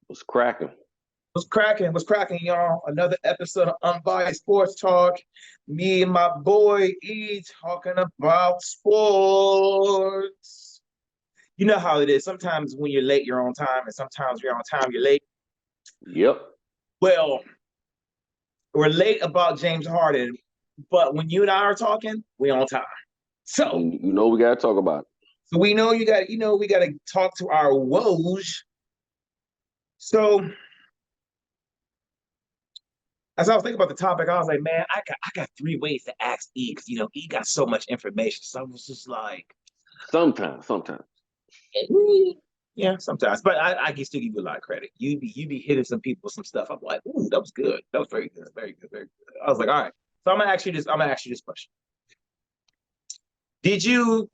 What's cracking? What's cracking? What's cracking, y'all? Another episode of Unbiased Sports Talk. Me and my boy E talking about sports. You know how it is. Sometimes when you're late, you're on time, and sometimes you're on time, you're late. Yep. Well, we're late about James Harden, but when you and I are talking, we're on time. So you know we gotta talk about it. So we know we gotta talk to our woes. So as I was thinking about the topic, I was like, man, I got three ways to ask E because E got so much information. So I was just like, sometimes. Yeah, sometimes. But I can still give you a lot of credit. You be hitting some people with some stuff. I'm like, ooh, that was good. That was very good, very good, very good. I was like, all right. So I'm gonna ask you this question. Did you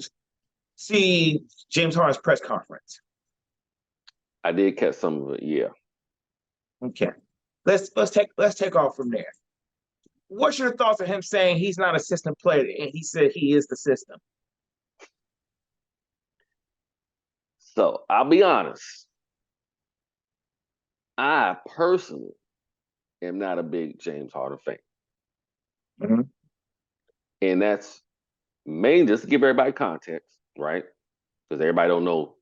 see James Harden's press conference? I did catch some of it, yeah. Okay. Let's take off from there. What's your thoughts on him saying he's not a system player and he said he is the system? So I'll be honest. I personally am not a big James Harden fan. Mm-hmm. And that's mainly just to give everybody context, right? Because everybody don't know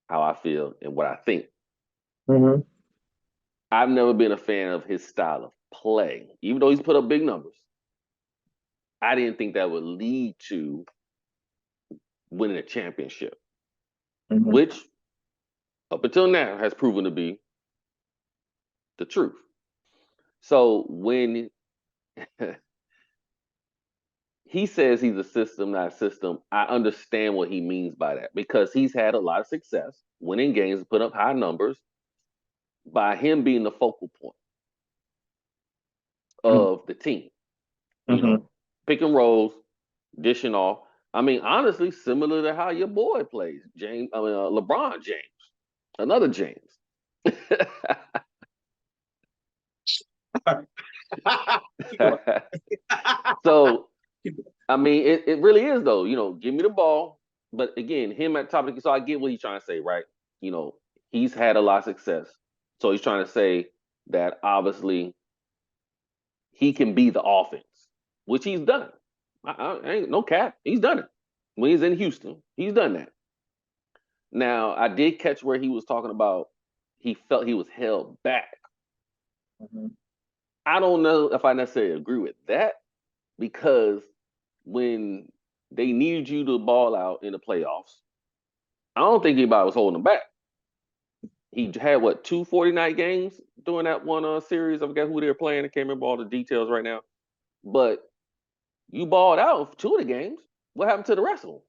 how I feel and what I think. Mm-hmm. I've never been a fan of his style of play, even though he's put up big numbers. I didn't think that would lead to winning a championship, Mm-hmm. which up until now has proven to be the truth. So when he says he's a system, not a system, I understand what he means by that because he's had a lot of success winning games, put up high numbers by him being the focal point of the team. You know, pick and rolls, dishing off. I mean, honestly, similar to how your boy plays, LeBron James, another James. So, I mean, it really is though. Give me the ball. But again, him at top of the, so I get what he's trying to say, right? He's had a lot of success, so he's trying to say that obviously he can be the offense, which he's done. I ain't no cap. He's done it when he's in Houston. He's done that. Now, I did catch where he was talking about he felt he was held back. Mm-hmm. I don't know if I necessarily agree with that because when they needed you to ball out in the playoffs, I don't think anybody was holding him back. He had, 2 night games during that one series. I forget who they were playing. I can't remember all the details right now. But you balled out 2 of the games. What happened to the rest of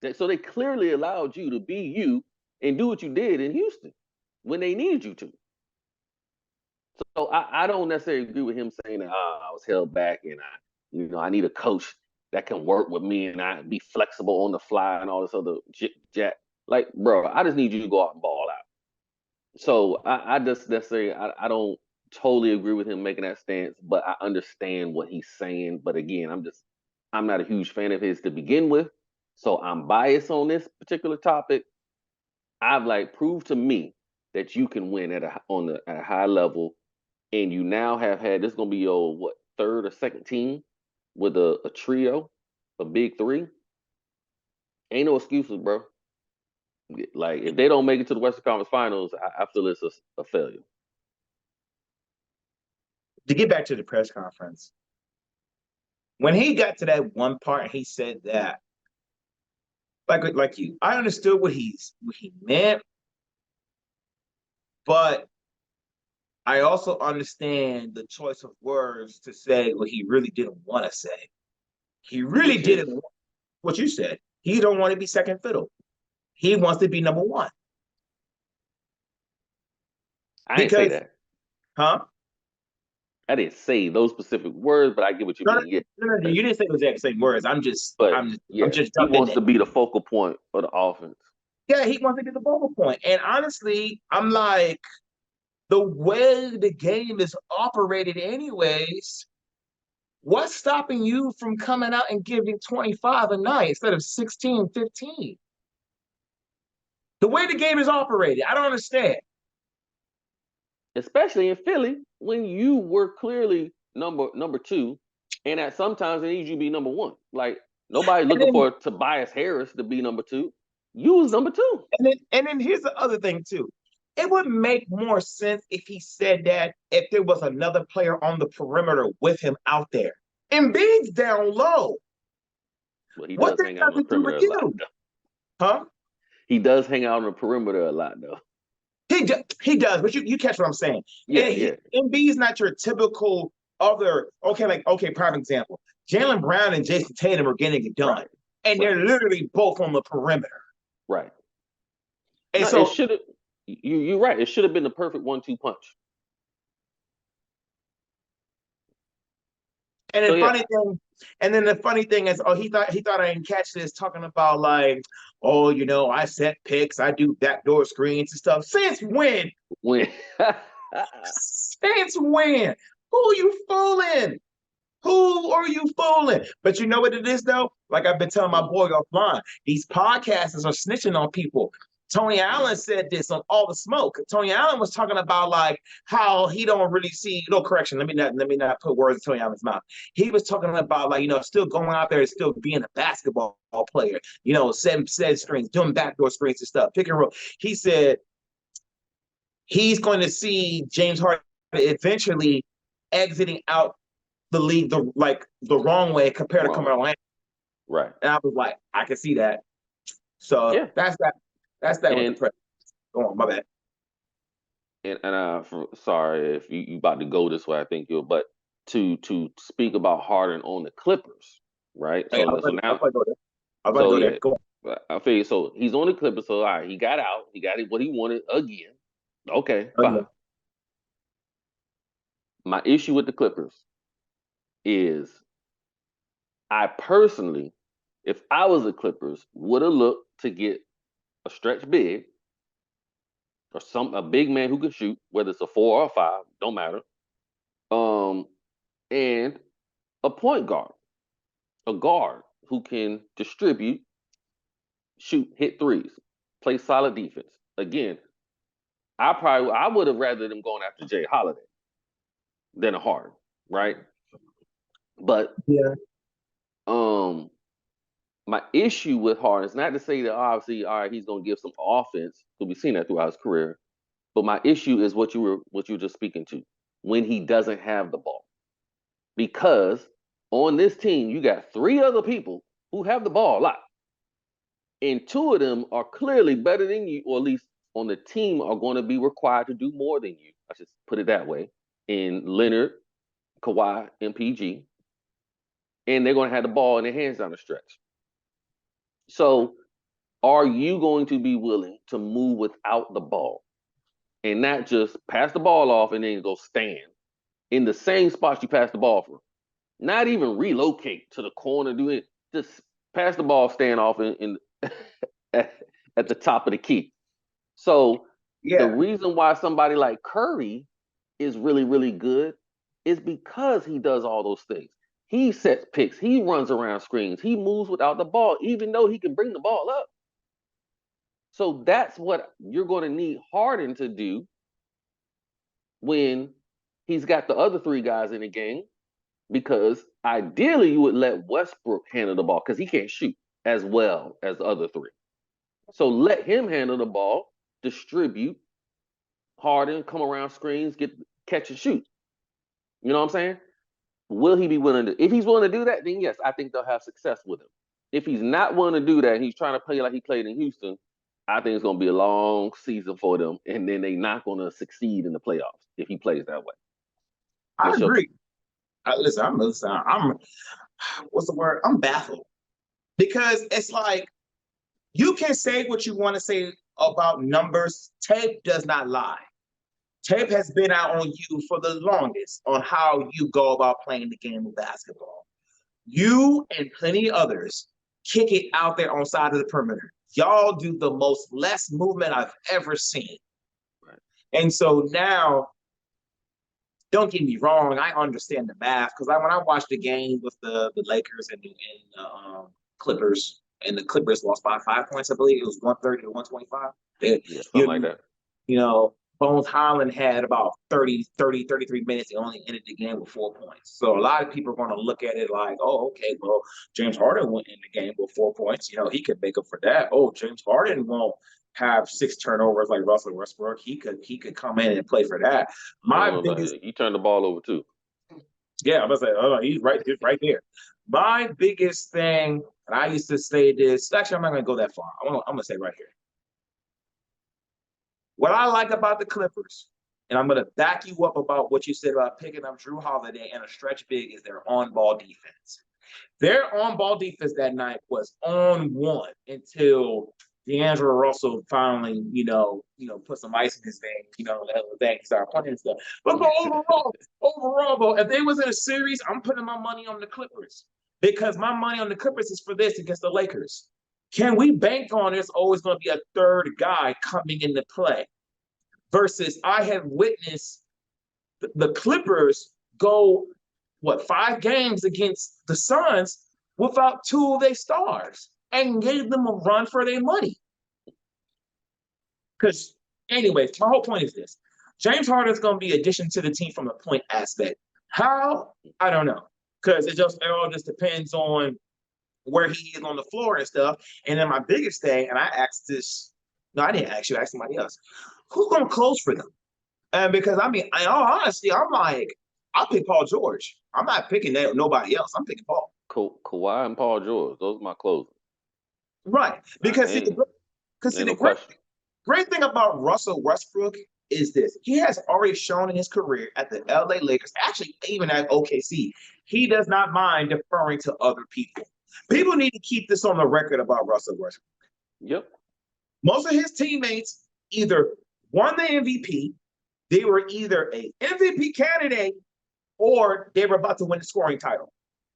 them? So they clearly allowed you to be you and do what you did in Houston when they needed you to. So I don't necessarily agree with him saying that I was held back and I need a coach that can work with me and I be flexible on the fly and all this other jack. Like, bro, I just need you to go out and ball out. So I just necessarily I don't totally agree with him making that stance, but I understand what he's saying. But again, I'm not a huge fan of his to begin with. So I'm biased on this particular topic. I've proved to me that you can win at a high level, and you now have had this is gonna be your third or second team with a trio, a big three. Ain't no excuses, bro. Like if they don't make it to the Western Conference Finals, I feel it's a failure. To get back to the press conference, when he got to that one part, he said that, like you, I understood what he meant, but I also understand the choice of words to say what he really didn't want to say. He really didn't want what you said. He don't want to be second fiddle. He wants to be number one. I didn't say that. Huh? I didn't say those specific words, but I get what you mean. Yeah. No, you didn't say those exact same words. I'm just he wants to be the focal point of the offense. Yeah, he wants to be the focal point. And honestly, I'm like, the way the game is operated anyways, what's stopping you from coming out and giving 25 a night instead of 16, 15? The way the game is operated, I don't understand. especially in Philly, when you were clearly number two, and at sometimes they need you to be number one. Like nobody And looking then for Tobias Harris to be number two. You was number two. and then here's the other thing too. It would make more sense if he said that if there was another player on the perimeter with him out there. Embiid's down low. Well, he What does that hang out got on the to do with perimeter a lot, you? though. Huh? He does hang out on the perimeter a lot, though. He does, but you catch what I'm saying. Yeah, yeah. Embiid's not your typical other, okay, prime example. Jaylen Brown and Jason Tatum are getting it done. Right. And Right. they're literally both on the perimeter. Right. And No, it so should have. You're right. It should have been the perfect 1-2 punch. And So the yeah, funny thing, and then the funny thing is, he thought I didn't catch this talking about like, oh, I set picks, I do backdoor screens and stuff. Since when? when Since when? Who are you fooling? Who are you fooling? But you know what it is though? Like I've been telling my boy offline, these podcasters are snitching on people. Tony Allen said this on All the Smoke. Tony Allen was talking about like how he don't really see. No, correction. Let me not put words in Tony Allen's mouth. He was talking about like still going out there and still being a basketball player. Setting screens, doing backdoor screens and stuff, pick and roll. He said he's going to see James Harden eventually exiting out the league the wrong way compared to Carmelo Anthony. right. And I was like, I can see that. So Yeah. that's that. That's that with the And press. Go on, my bad. sorry if you about to go this way. I think you'll. But to speak about Harden on the Clippers, right? Hey, I'll Now, probably go there. I'll probably so go yeah, there. Go on. I feel so he's on the Clippers. So all right, he got out. He got what he wanted again. Okay, fine. Okay. My issue with the Clippers is I personally, if I was the Clippers, would have looked to get a stretch big or a big man who can shoot, whether it's a 4 or a 5, don't matter. And a point guard, a guard who can distribute, shoot, hit threes, play solid defense. Again, I would have rather them going after Jay Holiday than a Harden, right? But Yeah. My issue with Harden is not to say that obviously, all right, he's going to give some offense because we've seen that throughout his career. But my issue is what you were just speaking to when he doesn't have the ball, because on this team you got 3 other people who have the ball a lot, and 2 of them are clearly better than you, or at least on the team are going to be required to do more than you. I should put it that way. In Leonard, Kawhi, and PG, and they're going to have the ball in their hands down the stretch. So, are you going to be willing to move without the ball and not just pass the ball off and then go stand in the same spots you pass the ball from? Not even relocate to the corner, do it. Just pass the ball, stand off in at the top of the key. So the reason why somebody like Curry is really, really good is because he does all those things. He sets picks. He runs around screens. He moves without the ball, even though he can bring the ball up. So that's what you're going to need Harden to do when he's got the other 3 guys in the game, because ideally you would let Westbrook handle the ball because he can't shoot as well as the other 3. So let him handle the ball, distribute, Harden, come around screens, catch and shoot. You know what I'm saying? Will he be willing to? If he's willing to do that, then yes, I think they'll have success with him. If he's not willing to do that, and he's trying to play like he played in Houston, I think it's going to be a long season for them, and then they're not going to succeed in the playoffs if he plays that way. I agree. Listen, I'm what's the word? I'm baffled because it's like you can say what you want to say about numbers. Tape does not lie. Tape has been out on you for the longest on how you go about playing the game of basketball. You and plenty others kick it out there on side of the perimeter. Y'all do the most less movement I've ever seen. Right. And so now, don't get me wrong, I understand the math because when I watched the game with the Lakers and the Clippers, and the Clippers lost by 5 points, I believe it was 130 to 125. Yeah, something like that. But Bones Highland had about 33 minutes. He only ended the game with 4 points. So a lot of people are going to look at it like, oh, okay, well, James Harden went in the game with 4 points. He could make up for that. Oh, James Harden won't have 6 turnovers like Russell Westbrook. He could come in and play for that. He turned the ball over too. Yeah, I'm gonna say, oh, he's right there. My biggest thing, and I used to say this. Actually, I'm not gonna go that far. I'm gonna say right here. What I like about the Clippers, and I'm gonna back you up about what you said about picking up Drew Holiday and a stretch big, is their on-ball defense. Their on-ball defense that night was on one until D'Angelo Russell finally, put some ice in his vein, that he started playing stuff. But overall, though, if they was in a series, I'm putting my money on the Clippers because my money on the Clippers is for this against the Lakers. Can we bank on there's always going to be a third guy coming into play? Versus I have witnessed the Clippers go, 5 games against the Suns without 2 of their stars and gave them a run for their money. Because, anyways, my whole point is this. James Harden is going to be an addition to the team from a point aspect. How? I don't know. Because it all just depends on where he is on the floor and stuff. And then my biggest thing, and I asked this, no, I didn't ask you, I asked somebody else. Who's going to close for them? And because, in all honesty, I'm like, I'll pick Paul George. I'm not picking nobody else. I'm picking Paul. Kawhi and Paul George. Those are my closers. Right. Because the great thing about Russell Westbrook is this. He has already shown in his career at the LA Lakers, actually even at OKC, he does not mind deferring to other people. People need to keep this on the record about Russell Westbrook. Yep. Most of his teammates either won the MVP, they were either a MVP candidate, or they were about to win the scoring title.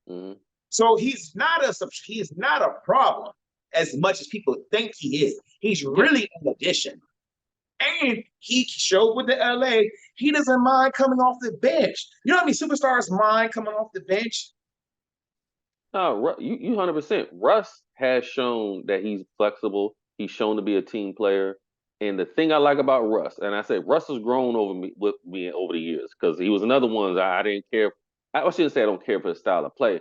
Mm-hmm. So he's not a problem as much as people think he is. He's really an addition. And he showed with the LA, he doesn't mind coming off the bench. You know how many superstars mind coming off the bench? No, you 100%. Russ has shown that he's flexible. He's shown to be a team player. And the thing I like about Russ, and I say Russ has grown with me over the years because he was another one that I didn't care. I shouldn't say I don't care for his style of play.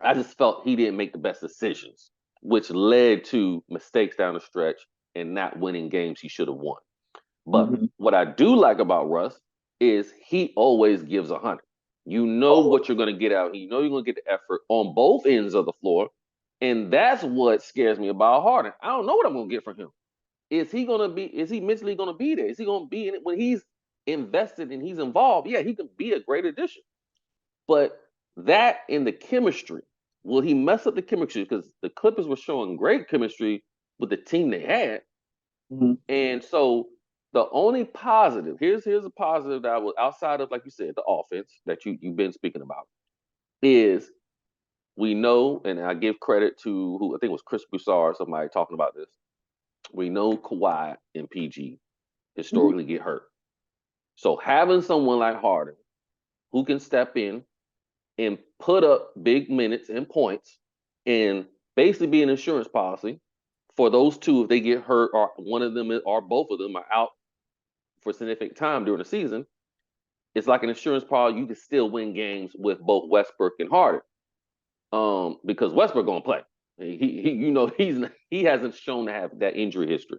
I just felt he didn't make the best decisions, which led to mistakes down the stretch and not winning games he should have won. But what I do like about Russ is he always gives 100. You know what you're going to get out. You know you're going to get the effort on both ends of the floor. And that's what scares me about Harden. I don't know what I'm going to get from him. Is he mentally going to be there? Is he going to be in it when he's invested and he's involved? Yeah, he can be a great addition. But that in the chemistry, will he mess up the chemistry? Because the Clippers were showing great chemistry with the team they had. Mm-hmm. And so the only positive, here's a positive that I was outside of, like you said, the offense that you've been speaking about, is we know, and I give credit to who I think it was Chris Broussard, somebody talking about this. We know Kawhi and PG historically get hurt. So having someone like Harden who can step in and put up big minutes and points and basically be an insurance policy for those two if they get hurt or one of them or both of them are out for significant time during the season, it's like an insurance policy. You can still win games with both Westbrook and Harden because Westbrook gonna play. He hasn't shown to have that injury history.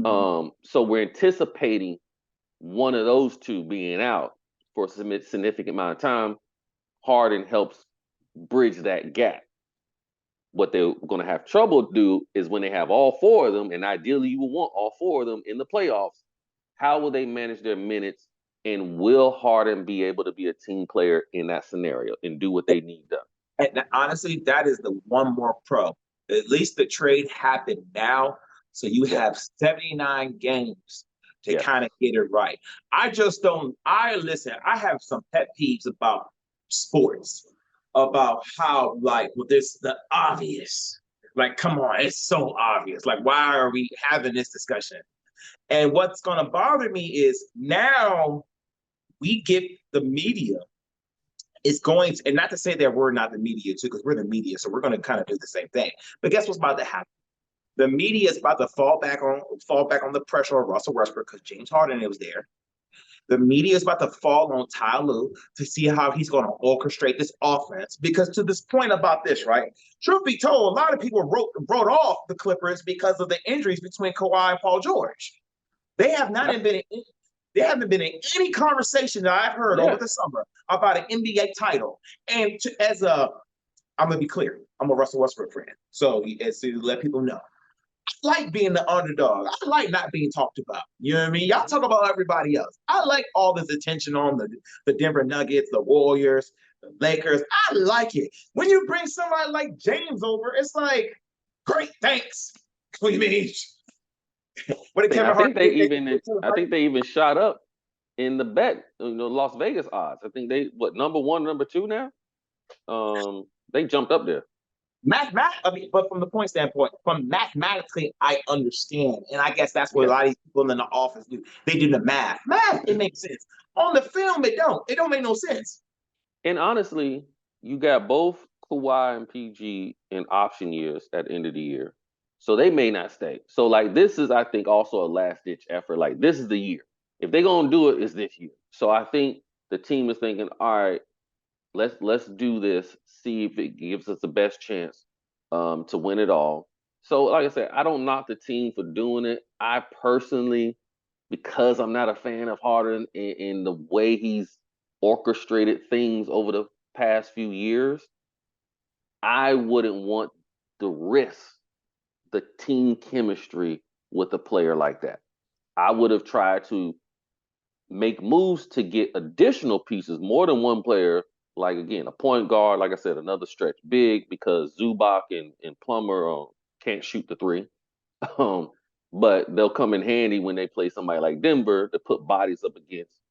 So we're anticipating one of those two being out for a significant amount of time. Harden helps bridge that gap. What they're going to have trouble do is when they have all 4 of them, and ideally you will want all 4 of them in the playoffs, how will they manage their minutes, and will Harden be able to be a team player in that scenario and do what they need done? And honestly, that is the one more pro. At least the trade happened now. So you have 79 games to kind of get it right. I have some pet peeves about sports, about how, there's the obvious. Like, come on, it's so obvious. Like, why are we having this discussion? And what's going to bother me is now we get the media. It's going to, and not to say that we're not the media too, because we're the media, so we're going to kind of do the same thing. But guess what's about to happen? The media is about to fall back on the pressure of Russell Westbrook because James Harden was there. The media is about to fall on Ty Lue to see how he's going to orchestrate this offense. Because to this point about this, right? Truth be told, a lot of people wrote off the Clippers because of the injuries between Kawhi and Paul George. They have not been in, they haven't been in any conversation that I've heard over the summer about an NBA title. And I'm gonna be clear, I'm a Russell Westbrook fan, so to let people know. I like being the underdog. I like not being talked about. You know what I mean? Y'all talk about everybody else. I like all this attention on the Denver Nuggets, the Warriors, the Lakers. I like it. When you bring somebody like James over, it's like, great, thanks. What do you mean? I think they even shot up in the bet, Las Vegas odds. I think they number one, number two now. They jumped up there. But from the point standpoint, mathematically, I understand, and I guess that's what a lot of these people in the office do. They do the math. It makes sense. On the film, it don't. It don't make no sense. And honestly, you got both Kawhi and PG in option years at the end of the year, so they may not stay. So like this is, I think, also a last ditch effort. Like this is the year. If they're gonna do it, it's this year. So I think the team is thinking, all right, let's do this. See if it gives us the best chance to win it all. So, like I said, I don't knock the team for doing it. I personally, because I'm not a fan of Harden in the way he's orchestrated things over the past few years, I wouldn't want to risk the team chemistry with a player like that. I would have tried to make moves to get additional pieces, more than one player. Like, again, a point guard, like I said, another stretch big because Zubac and Plummer can't shoot the three. But they'll come in handy when they play somebody like Denver to put bodies up against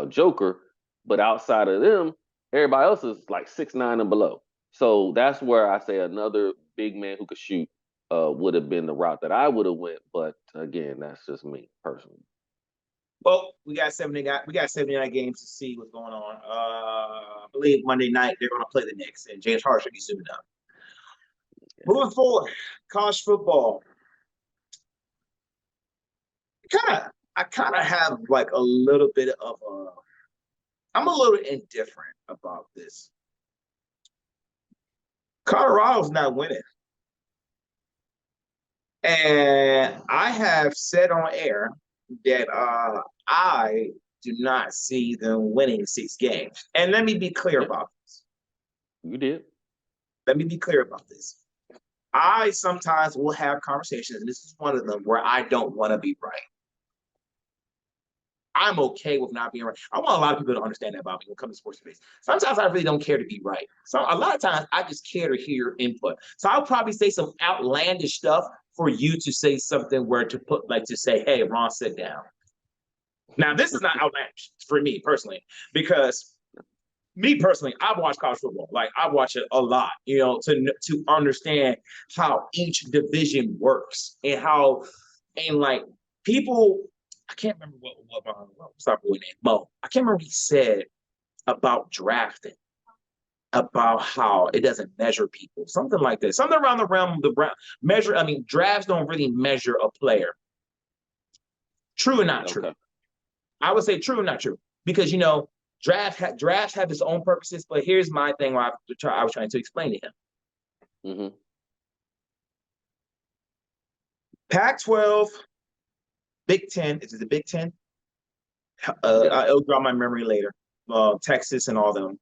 Joker. But outside of them, everybody else is like 6'9" and below. So that's where I say another big man who could shoot would have been the route that I would have went. But again, that's just me personally. Well, we got 79 games to see what's going on. I believe Monday night they're going to play the Knicks, and James Harden should be suited up. Moving forward, college football. I kind of have like a little bit of I'm a little indifferent about this. Colorado's not winning. And I have said on air that I do not see them winning 6 games. And let me be clear about this. You did. Let me be clear about this. I sometimes will have conversations, and this is one of them, where I don't want to be right. I'm okay with not being right. I want a lot of people to understand that about me when it comes to sports space. Sometimes I really don't care to be right. So a lot of times I just care to hear your input. So I'll probably say some outlandish stuff for you to say something where to put, like to say, hey, Ron, sit down. Now, this is not outlandish for me personally, because me personally, I've watched college football. Like, I watch it a lot, to understand how each division works and like people, I can't remember what's our boy name, Mo. I can't remember what he said about drafting, about how it doesn't measure people, something like that. Something around the realm of the measure. I mean, drafts don't really measure a player. True or not true? I would say true or not true, because drafts have its own purposes. But here's my thing: I was trying to explain to him. Mm-hmm. Pac-12, Big Ten. Is it the Big Ten? It'll draw my memory later. Texas and all them.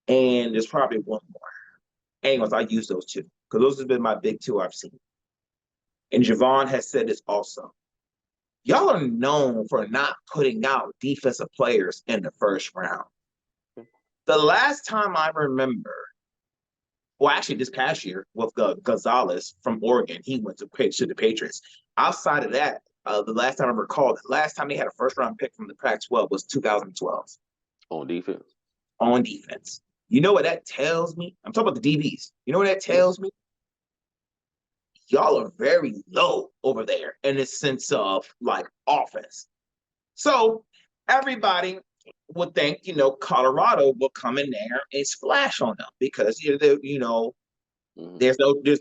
And there's probably one more. Anyways, I use those two because those have been my big 2 I've seen. And Javon has said this also. Y'all are known for not putting out defensive players in the first round. The last time I remember, well, actually this past year with Gonzalez from Oregon, he went to the Patriots. Outside of that, the last time I recall, the last time they had a first-round pick from the Pac-12 was 2012. On defense. On defense. You know what that tells me? I'm talking about the DBs. You know what that tells me? Y'all are very low over there in the sense of like offense. So everybody would think, Colorado will come in there and splash on them because there's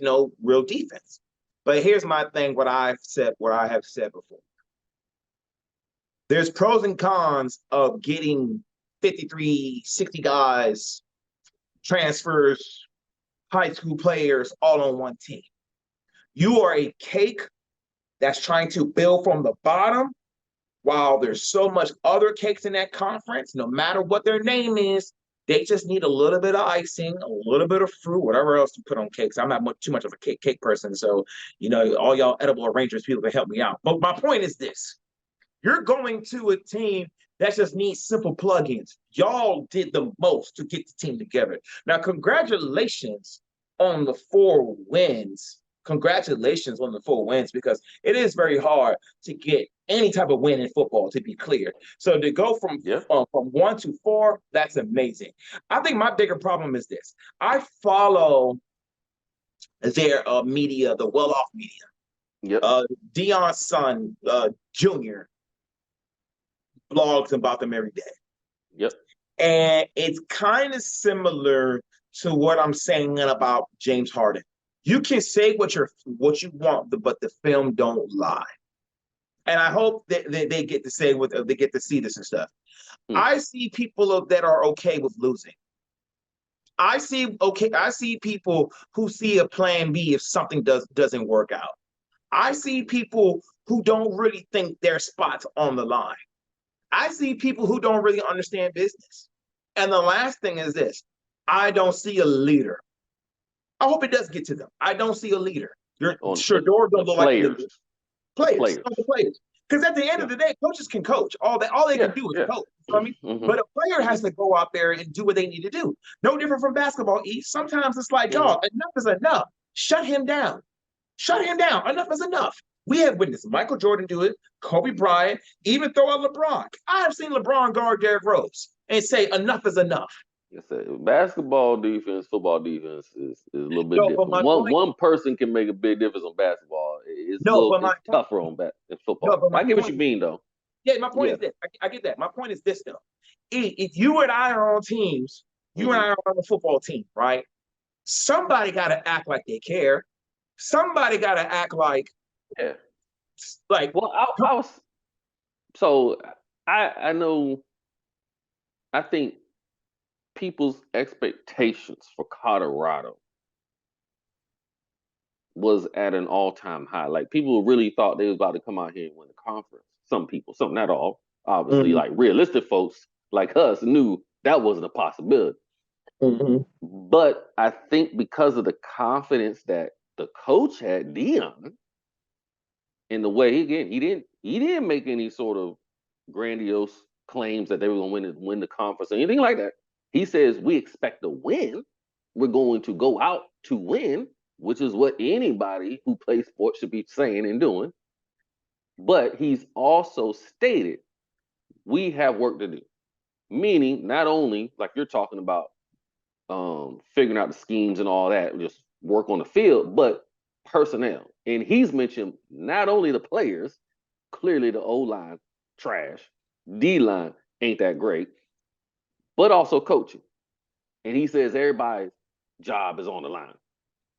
no real defense. But here's my thing, what I have said before. There's pros and cons of getting 53, 60 guys, transfers, high school players all on one team. You are a cake that's trying to build from the bottom, while there's so much other cakes in that conference, no matter what their name is, they just need a little bit of icing, a little bit of fruit, whatever else to put on cakes. I'm not too much of a cake person, so all y'all edible arrangers people can help me out. But my point is this: you're going to a team that just needs simple plugins. Y'all did the most to get the team together. Now, congratulations on the 4 wins. Congratulations on the 4 wins, because it is very hard to get any type of win in football, to be clear. So to go from 1 to 4, that's amazing. I think my bigger problem is this. I follow their media, the well-off media. Yep. Deion's son, Junior, blogs about them every day. Yep. And it's kind of similar to what I'm saying about James Harden. You can say what you want, but the film don't lie. And I hope that they get to say they get to see this and stuff. I see people that are okay with losing. I see people who see a plan B if something doesn't work out. I see people who don't really think their spot's on the line. I see people who don't really understand business. And the last thing is this: I don't see a leader. I hope it does get to them. I don't see a leader. Shador don't look like a leader. Players. Because at the end of the day, coaches can coach. All they can do is coach. You know what I mean? But a player has to go out there and do what they need to do. No different from basketball, E. Sometimes it's like, dog, enough is enough. Shut him down. Shut him down. Enough is enough. We have witnessed Michael Jordan do it, Kobe Bryant, even throw out LeBron. I have seen LeBron guard Derrick Rose and say, enough is enough. Basketball defense, football defense is a little bit different. One person can make a big difference on basketball. It's tougher on football. I get what you mean, though. Yeah, my point is this. I get that. My point is this, though. If you and I are on teams, you and I are on the football team, right? Somebody got to act like they care. Somebody got to act like, Well, I know. I think people's expectations for Colorado was at an all-time high. Like, people really thought they was about to come out here and win the conference. Some people, some, not all. Obviously, like realistic folks like us knew that wasn't a possibility. But I think because of the confidence that the coach had, Deion, in the way he didn't make any sort of grandiose claims that they were going to win the conference or anything like that. He says, we expect to win. We're going to go out to win, which is what anybody who plays sports should be saying and doing. But he's also stated, we have work to do. Meaning, not only, like you're talking about, figuring out the schemes and all that, just work on the field, but personnel. And he's mentioned not only the players, clearly the O-line, trash, D-line ain't that great, but also coaching. And he says everybody's job is on the line.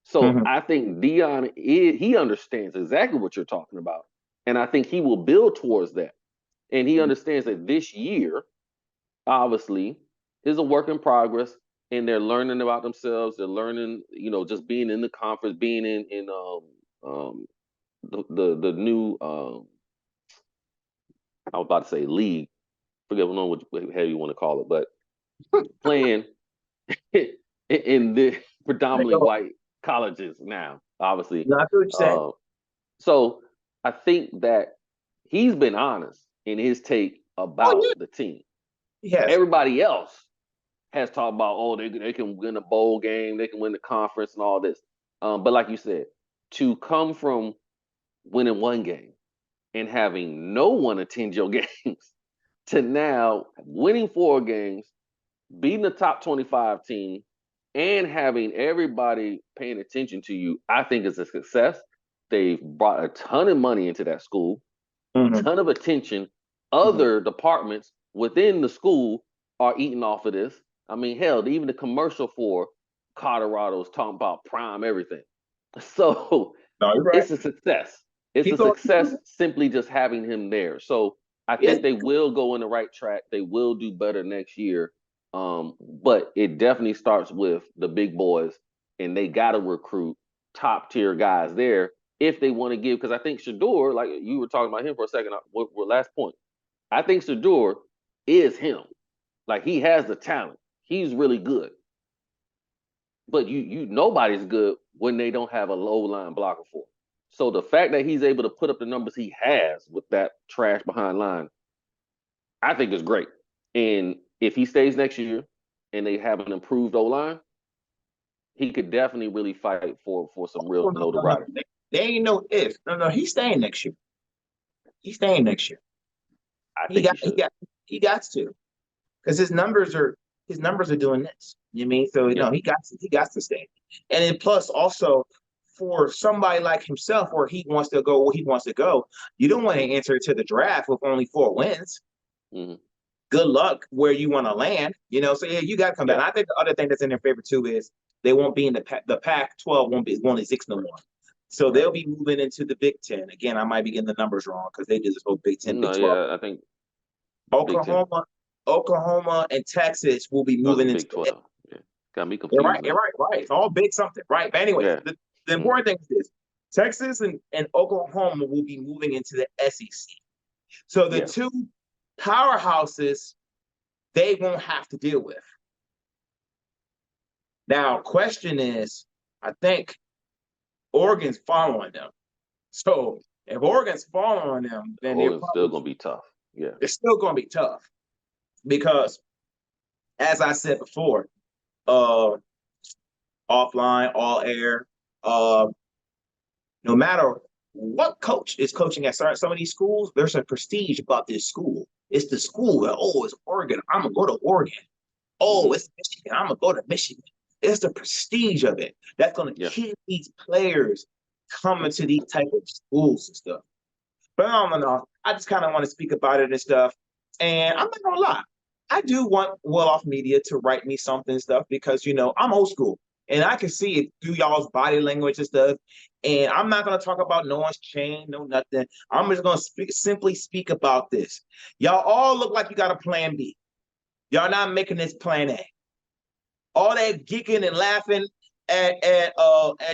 So I think Deion, he understands exactly what you're talking about. And I think he will build towards that. And he understands that this year, obviously, is a work in progress. And they're learning about themselves. They're learning, just being in the conference, being in the new, I was about to say league. Forget what how you want to call it, but playing in the predominantly white colleges now, obviously. So I think that he's been honest in his take about the team. Everybody else has talked about, they can win a bowl game, they can win the conference and all this. But like you said, to come from winning one game and having no one attend your games to now winning 4 games, beating the top 25 team, and having everybody paying attention to you, I think is a success. They've brought a ton of money into that school, a ton of attention. Other departments within the school are eating off of this. I mean, hell, even the commercial for Colorado is talking about prime everything. So No, you're right. It's a success. It's He a thought, success simply just having him there. So I yeah, think they will go in the right track. They will do better next year. But it definitely starts with the big boys, and they got to recruit top tier guys there if they want to give. Because I think Shador, like you were talking about him for a second, last point. I think Shador is him. Like he has the talent. He's really good. But nobody's good when they don't have a low line blocker for him. So the fact that he's able to put up the numbers he has with that trash behind line, I think is great. And if he stays next year and they have an improved O line, he could definitely really fight for some real oh, no. notoriety. They ain't no if. No, he's staying next year. He's staying next year. I He think got he he should. got he got to. Because his numbers are doing this. You know what I mean? So Yeah. no, he got to stay. And then plus also for somebody like himself where he wants to go where he wants to go, you don't want to enter to the draft with only 4 wins. Mm-hmm. Good luck where you want to land. So yeah, you got to come back. Yeah. And I think the other thing that's in their favor too is they won't be in the Pac-12 won't exist no Right. more. So Right. they'll be moving into the Big Ten. Again, I might be getting the numbers wrong because they did this whole Big Ten, Big No, 12. yeah, I think Big Ten. Oklahoma and Texas will be Oh, it's moving the into Big the. 12. Yeah. Got me You're right, confused you're now. right. It's all big something, right? But anyways, Yeah. the important thing is this: Texas and Oklahoma will be moving into the SEC. So the Yeah. two powerhouses they won't have to deal with. Now, question is, I think Oregon's following them. So if Oregon's following them, then Oregon's still gonna be tough. Yeah. they're still going to be tough because, as I said before, uh, offline, all air, no matter what coach is coaching at some of these schools, there's a prestige about this school. It's the school that, oh, it's Oregon. I'm going to go to Oregon. Oh, it's Michigan. I'm going to go to Michigan. It's the prestige of it that's going to Yeah. keep these players coming to these type of schools and stuff. But I don't know. I just kind of want to speak about it and stuff. And I'm not going to lie. I do want well-off media to write me something and stuff because, I'm old school. And I can see it through y'all's body language and stuff. And I'm not going to talk about no one's chain, no nothing. I'm just going to simply speak about this. Y'all all look like you got a plan B. Y'all not making this plan A. All that geeking and laughing at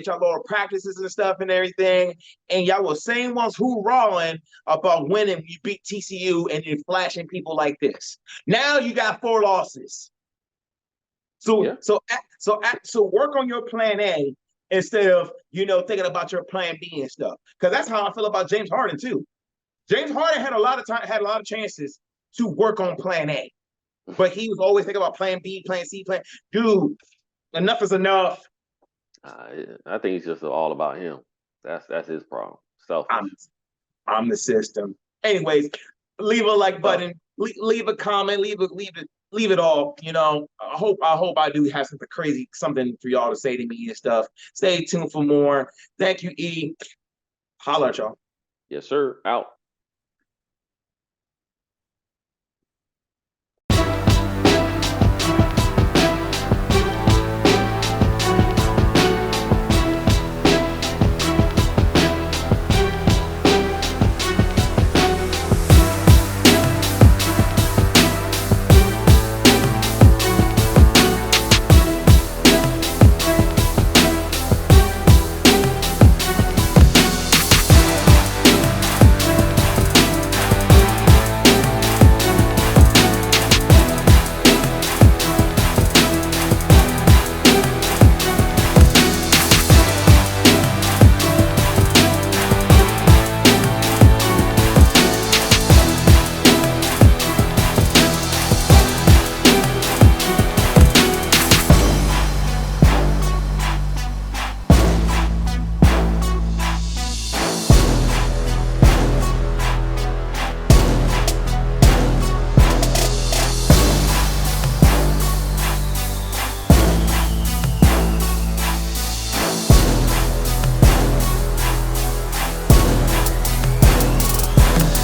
y'all little practices and stuff and everything, and y'all were same ones hoorahing about winning. You beat TCU and you're flashing people like this. Now you got 4 losses. So work on your plan A instead of thinking about your plan B and stuff. Because that's how I feel about James Harden too. James Harden had a lot of chances to work on plan A. But he was always thinking about plan B, plan C, dude, enough is enough. I think it's just all about him. That's his problem. Selfish. I'm the system. Anyways, leave a like button, leave a comment, leave it all. I hope I do have something for y'all to say to me and stuff. Stay tuned for more. Thank you, E. Holla at y'all. Yes, sir. Out.